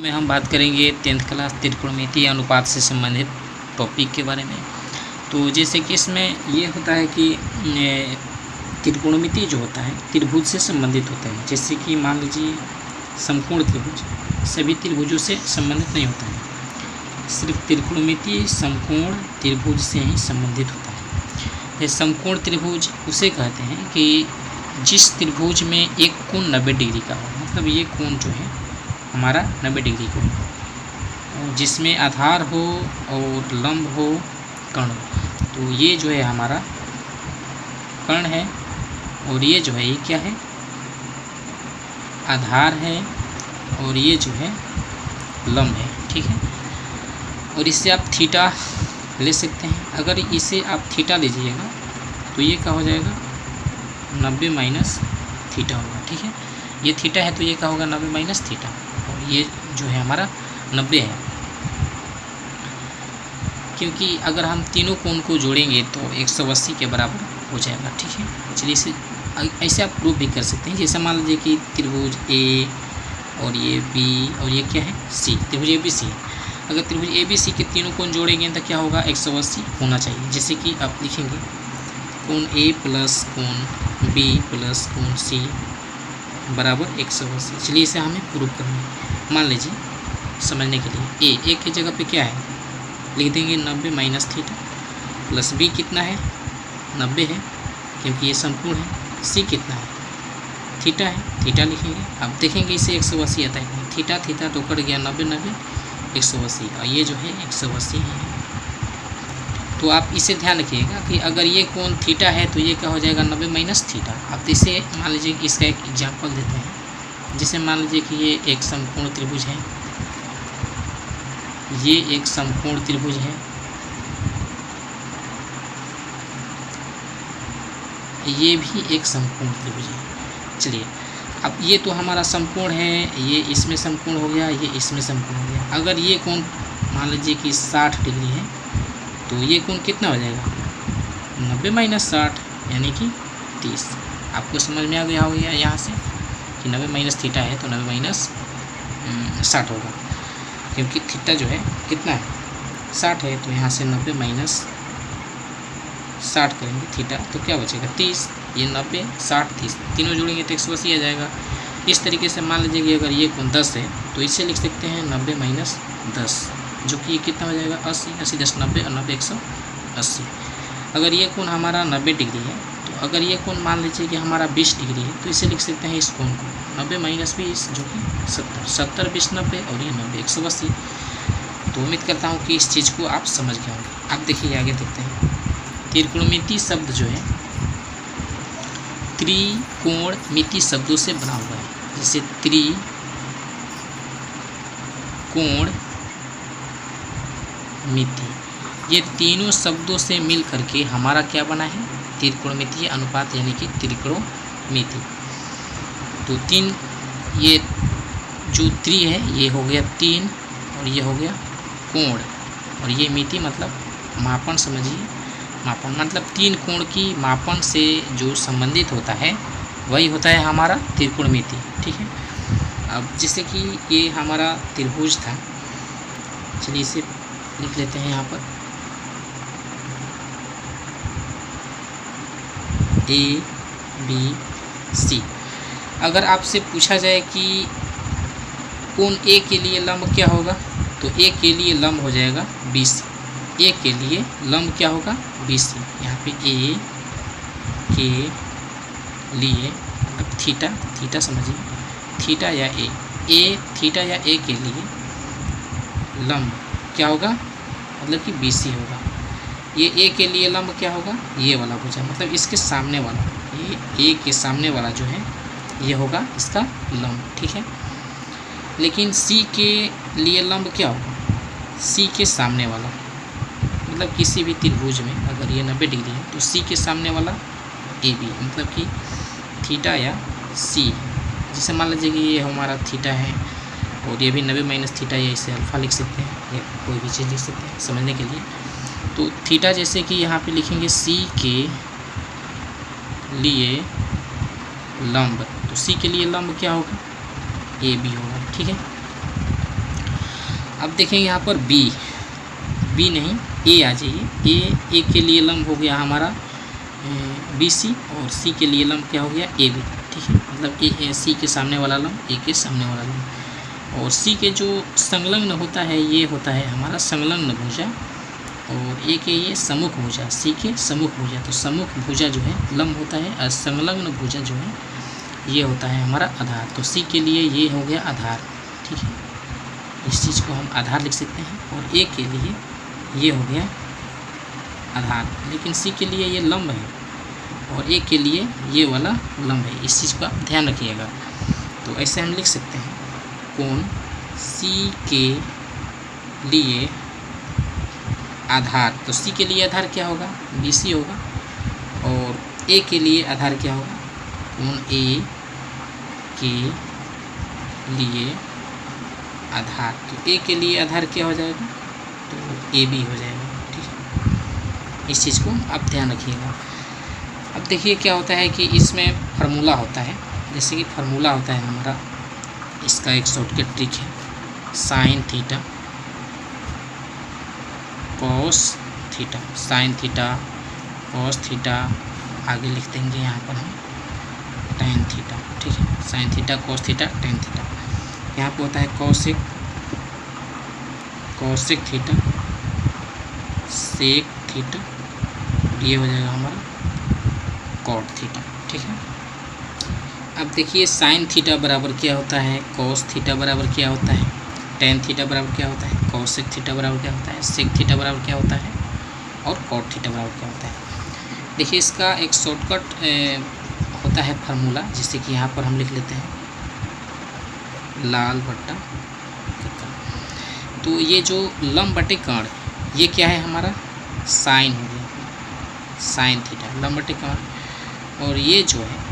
में हम बात करेंगे 10th क्लास त्रिकोणमितीय अनुपात से संबंधित टॉपिक के बारे में। तो जैसे कि इसमें ये होता है कि त्रिकोणमिति जो होता है त्रिभुज से संबंधित होता है। जैसे कि मान लीजिए समकोण त्रिभुज सभी त्रिभुजों से संबंधित नहीं होता है, सिर्फ त्रिकोणमितीय समकोण त्रिभुज से ही संबंधित होता है। ये समकोण त्रिभुज उसे कहते हैं कि जिस त्रिभुज में एक कोण 90 डिग्री का हो, मतलब ये कोण जो है हमारा 90 डिग्री का हो, जिसमें आधार हो और लंब हो, कर्ण हो। तो ये जो है हमारा कर्ण है और ये जो है ये क्या है, आधार है और ये जो है लंब है, ठीक है। और इससे आप थीटा ले सकते हैं। अगर इसे आप थीटा लीजिएगा तो ये क्या हो जाएगा, 90 माइनस थीटा होगा, ठीक है। ये थीटा है तो ये क्या होगा, 90 माइनस थीटा, और ये जो है हमारा 90 है। क्योंकि अगर हम तीनों कोण को जोड़ेंगे तो 180 के बराबर हो जाएगा, ठीक है। चलिए इसे ऐसे आप प्रूव भी कर सकते हैं। जैसे मान लीजिए कि त्रिभुज ए और ये बी और ये क्या है, सी, त्रिभुज ए बी सी है। अगर त्रिभुज ए बी सी के तीनों कोण जोड़ेंगे तो क्या होगा, 180 होना चाहिए। जैसे कि आप लिखेंगे कोण ए प्लस कोण बी प्लस कोण सी बराबर 180। चलिए इसे हमें प्रूव करना है। मान लीजिए समझने के लिए ए की जगह पे क्या है, लिख देंगे 90 माइनस थीटा, प्लस बी कितना है, 90 है क्योंकि ये समकोण है। सी कितना है, थीटा है, थीटा लिखेंगे। अब देखेंगे इसे 180 आता है, थीटा थीटा तो कट गया, 90 90 180, और ये जो है 180 है। तो आप इसे ध्यान रखिएगा कि अगर ये कोण थीटा है तो ये क्या हो जाएगा, 90 माइनस थीटा। अब इसे मान लीजिए कि इसका एक एग्जाम्पल देते हैं। जैसे मान लीजिए कि ये एक समकोण त्रिभुज है, ये एक समकोण त्रिभुज है, ये भी एक समकोण त्रिभुज है। चलिए अब ये तो हमारा समकोण है, ये इसमें समकोण हो गया, ये इसमें समकोण हो गया। अगर ये कोण मान लीजिए कि 60 डिग्री है तो ये कोण कितना हो जाएगा, 90 माइनस 60 यानी कि 30। आपको समझ में आ गया होगा यहाँ से कि 90 माइनस थीटा है तो 90 माइनस 60 होगा, क्योंकि थीटा जो है कितना है, 60 है। तो यहाँ से 90 माइनस 60 करेंगे थीटा तो क्या बचेगा, 30। ये 90 60 30 तीनों जोड़ेंगे तो 180 आ जाएगा। इस तरीके से मान लीजिए कि अगर ये कोण 10 है तो इसे लिख सकते हैं 90 माइनस 10, जो कि ये कितना हो जाएगा, 80 80 10 90 और 90 180। अगर ये कोण हमारा 90 डिग्री है तो अगर ये कोण मान लीजिए कि हमारा 20 डिग्री है तो इसे लिख सकते हैं इस कोण को 90 माइनस 20, जो कि 70 70 20 90 और ये 90 180। तो उम्मीद करता हूँ कि इस चीज़ को आप समझ गए होंगे। आप देखिए आगे देखते हैं। त्रिकोणमिति शब्द जो है त्रिकोणमिति शब्दों से बना हुआ है। जैसे त्रिकोण मिति, ये तीनों शब्दों से मिल करके हमारा क्या बना है, त्रिकोणमितीय अनुपात यानी कि त्रिकोणमिति। तो तीन, ये जो त्रि है ये हो गया 3 और ये हो गया कोण, और ये मिति मतलब मापन, समझिए मापन मतलब 3 कोण की मापन से जो संबंधित होता है वही होता है हमारा त्रिकोणमिति, ठीक है। अब जैसे कि ये हमारा त्रिभुज था, चलिए इसे लिख लेते हैं यहाँ पर ए बी सी। अगर आपसे पूछा जाए कि कोण ए के लिए लंब क्या होगा, तो ए के लिए लंब हो जाएगा BC। ए के लिए लंब क्या होगा, BC। यहाँ पे ए के लिए, अब थीटा थीटा समझिए, थीटा या ए थीटा या ए के लिए लंब क्या होगा, मतलब कि BC होगा। ये ए के लिए लंब क्या होगा, ये वाला भुजा, मतलब इसके सामने वाला, ये ए के सामने वाला जो है ये होगा इसका लंब, ठीक है। लेकिन सी के लिए लंब क्या होगा, सी के सामने वाला, मतलब किसी भी त्रिभुज में अगर ये 90 डिग्री है तो सी के सामने वाला AB, मतलब कि थीटा या सी। जैसे मान लीजिए कि ये हमारा थीटा है और ये भी 90 माइनस थीटा, या इसे अल्फ़ा लिख सकते हैं या कोई भी चीज़ लिख सकते हैं समझने के लिए। तो थीटा जैसे कि यहाँ पे लिखेंगे सी के लिए लंब, तो सी के लिए लंब क्या होगा, AB होगा, ठीक है। अब देखें यहाँ पर बी नहीं, ए आ जाइए। ए के लिए लंब हो गया हमारा BC और सी के लिए लंब क्या हो गया AB, ठीक है। मतलब ए सी के सामने वाला लंब ए के सामने वाला लंब, और सी के जो संलग्न होता है ये होता है हमारा संलग्न भुजा, और ए के ये सम्मुख भुजा, सी के सम्मुख भुजा। तो सम्मुख भुजा जो है लंब होता है और संलग्न भुजा जो है ये होता है हमारा आधार। तो सी के लिए ये हो गया आधार, ठीक है। इस चीज़ को हम आधार लिख सकते हैं, और ए के लिए ये हो गया आधार, लेकिन सी के लिए ये लंब है और ए के लिए ये वाला लंब है। इस चीज़ का ध्यान रखिएगा। तो ऐसे हम लिख सकते हैं कोण सी के लिए आधार, तो सी के लिए आधार क्या होगा BC होगा, और ए के लिए आधार क्या होगा कोण ए के लिए आधार। तो ए के लिए आधार क्या हो जाएगा, तो AB हो जाएगा, ठीक है। इस चीज़ को आप ध्यान रखिएगा। अब देखिए क्या होता है कि इसमें फार्मूला होता है, जैसे कि फार्मूला होता है हमारा, इसका एक शॉर्टकट ट्रिक है sine theta cos theta, sine theta cos theta, आगे लिख देंगे यहाँ पर हम टेन थीटा, ठीक है। Sine theta cos theta tan theta, यहाँ पर होता है कॉसेक थीटा सेक थीटा, ये हो जाएगा हमारा कॉट थीटा, ठीक है। अब देखिए साइन थीटा बराबर क्या होता है, कॉस थीटा बराबर क्या होता है, टेन थीटा बराबर क्या होता है, कॉसेक थीटा बराबर क्या होता है, सेक थीटा बराबर क्या होता है, और कॉट थीटा बराबर क्या होता है। देखिए इसका एक शॉर्टकट होता है फार्मूला, जिससे कि यहाँ पर हम लिख लेते हैं लाल बट्टा। तो ये जो लंब बटे कर्ण, ये क्या है हमारा साइन हो गया, साइन थीटा लंब बटे कर्ण, और ये जो है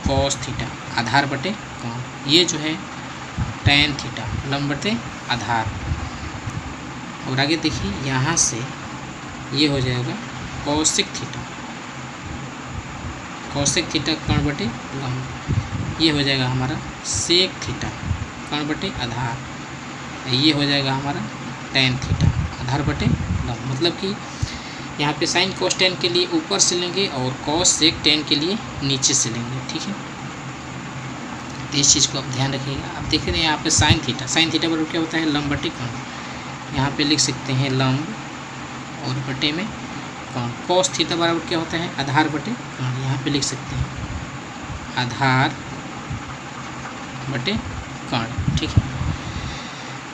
कॉस थीटा आधार बटे कर्ण, ये जो है टेन थीटा लंब बटे आधार। और आगे देखिए यहाँ से ये हो जाएगा कॉसेक थीटा कर्ण बटे लंब, ये हो जाएगा हमारा सेक थीटा कर्ण बटे आधार, ये हो जाएगा हमारा टेन थीटा आधार बटे लंब। मतलब कि यहाँ पे साइन कोस टेन के लिए ऊपर से लेंगे और कॉस सेक टेन के लिए नीचे से लेंगे, ठीक है। तो इस चीज़ को आप ध्यान रखिएगा। अब देख रहे हैं यहाँ पे साइन थीटा बराबर क्या होता है लंब बटे कर्ण, यहाँ पे लिख सकते हैं लंब और बटे में कर्ण। कॉस थीटा बराबर क्या होता है आधार बटे कर्ण, यहाँ पे लिख सकते हैं आधार बटे कर्ण, ठीक है।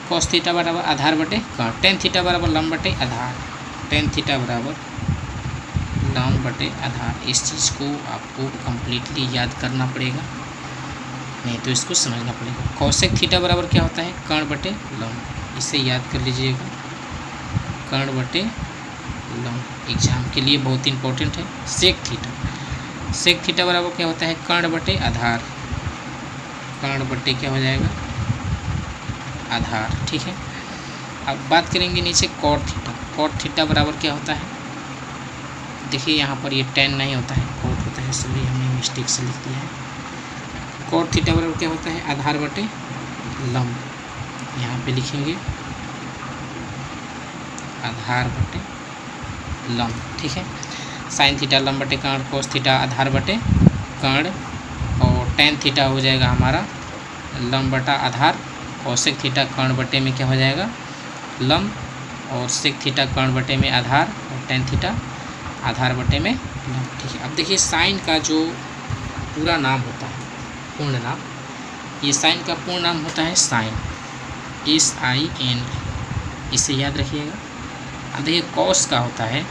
कॉस थीटा बराबर आधार बटे कर्ण, टेन थीटा बराबर लंब बटे आधार, टेन थीटा बराबर लंब बटे आधार। इस चीज़ को आपको कम्प्लीटली याद करना पड़ेगा, नहीं तो इसको समझना पड़ेगा। कॉसेक थीटा बराबर क्या होता है कर्ण बटे लंब, इसे याद कर लीजिएगा कर्ण बटे लंब, एग्जाम के लिए बहुत इंपॉर्टेंट है। सेक थीटा बराबर क्या होता है कर्ण बटे आधार, कर्ण बटे क्या हो जाएगा आधार, ठीक है। अब बात करेंगे नीचे कॉट थीटा बराबर क्या होता है, देखिए यहाँ पर ये टेन नहीं होता है कॉट होता है, सॉरी हमने मिस्टेक से लिख दिया है। कॉट थीटा बराबर क्या होता है आधार बटे लंब, यहाँ पे लिखेंगे आधार बटे लंब, ठीक है। साइन थीटा लंब बटे कर्ण, कोस थीटा आधार बटे कर्ण, और टेन थीटा हो जाएगा हमारा लंब बटा आधार, कोसेक थीटा कर्ण बटे में क्या हो जाएगा लंब, और सेक थीटा कर्ण बटे में आधार, और टेन थीटा आधार बटे में लंब, ठीक है। अब देखिए साइन का जो पूरा नाम होता है पूर्ण नाम, ये साइन का पूर्ण नाम होता है साइन SIN, इसे याद रखिएगा। अब देखिए कॉस का होता है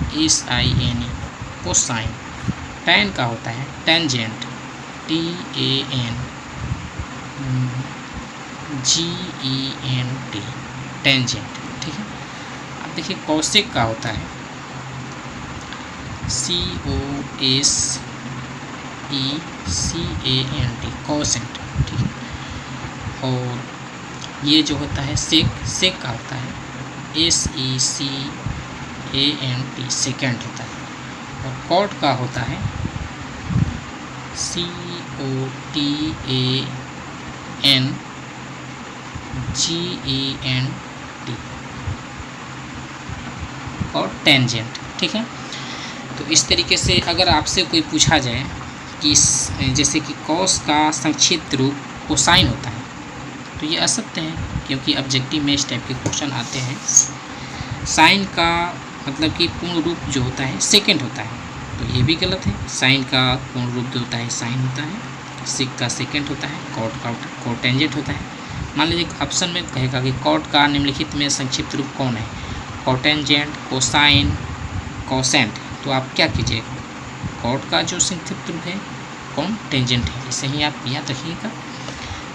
COSINE कोसाइन, टेन का होता है टेंजेंट TANGENT, टेंजेंट, ठीक है। अब देखिए कॉसेक का होता है COSECANT कोसेंट, ठीक है। और ये जो होता है सेक का होता है SECANT सेकेंड होता है। और कॉट का होता है COTANT N G E N T और टेंजेंट, ठीक है। तो इस तरीके से अगर आपसे कोई पूछा जाए कि जैसे कि कॉस का संक्षिप्त रूप कोसाइन होता है, तो ये असत्य है, क्योंकि ऑब्जेक्टिव में इस टाइप के क्वेश्चन आते हैं। साइन का मतलब कि पूर्ण रूप जो होता है सेकेंड होता है, तो ये भी गलत है। साइन का पूर्ण रूप जो होता है साइन होता है, सिक का सेकेंड होता है, कॉट का कोटेंजेंट होता है। मान लीजिए ऑप्शन में कहेगा कि कॉट का निम्नलिखित में संक्षिप्त रूप कौन है, कोटेंजेंट, कोसाइन, कोसेंट, तो आप क्या कीजिएगा, कॉट का जो संक्षिप्त रूप है कौन टेंजेंट है, इसे ही आप याद रखिएगा।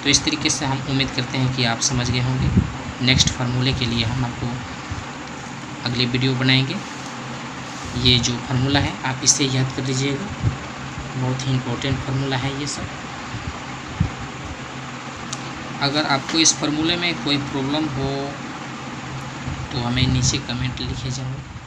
तो इस तरीके से हम उम्मीद करते हैं कि आप समझ गए होंगे। नेक्स्ट फार्मूले के लिए हम आपको अगले वीडियो बनाएंगे। ये जो फार्मूला है आप इसे याद कर लीजिएगा, बहुत ही इम्पोर्टेंट फार्मूला है ये सब। अगर आपको इस फार्मूले में कोई प्रॉब्लम हो तो हमें नीचे कमेंट लिखे ज़रूर।